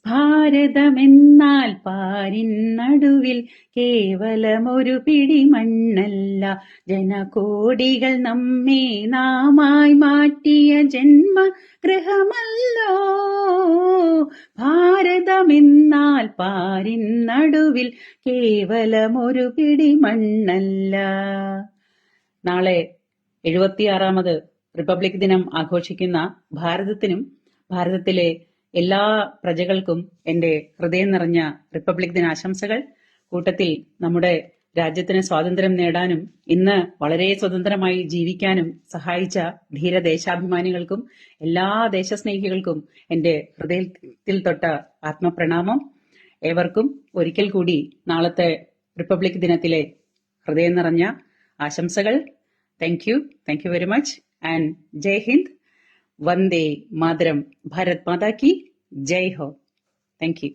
ഭാരതമെന്നാൽ പാരിൻ നടുവിൽ കേവലമൊരു പിടി മണ്ണല്ല, ജനകോടികൾ നമ്മെ നാമായി മാറ്റിയ ജന്മഗൃഹമല്ലോ. ഭാരതമെന്നാൽ പാരിൻ നടുവിൽ കേവലമൊരു പിടി മണ്ണല്ല. നാളെ 76ാമത് റിപ്പബ്ലിക് ദിനം ആഘോഷിക്കുന്ന ഭാരതത്തിനും ഭാരതത്തിലെ എല്ലാ പ്രജകൾക്കും എന്റെ ഹൃദയം നിറഞ്ഞ റിപ്പബ്ലിക് ദിന ആശംസകൾ. കൂട്ടത്തിൽ നമ്മുടെ രാജ്യത്തിന് സ്വാതന്ത്ര്യം നേടാനും ഇന്ന് വളരെ സ്വതന്ത്രമായി ജീവിക്കാനും സഹായിച്ച ധീരദേശാഭിമാനികൾക്കും എല്ലാ ദേശസ്നേഹികൾക്കും എന്റെ ഹൃദയത്തിൽ തൊട്ട ആത്മപ്രണാമം. ഏവർക്കും ഒരിക്കൽ കൂടി നാളത്തെ റിപ്പബ്ലിക് ദിനത്തിലെ ഹൃദയം നിറഞ്ഞ ആശംസകൾ. Thank you very much and Jai Hind. വന്ദേ മാതരം. ഭാരത് മാതാ കി ജയ് ഹോ. Thank U.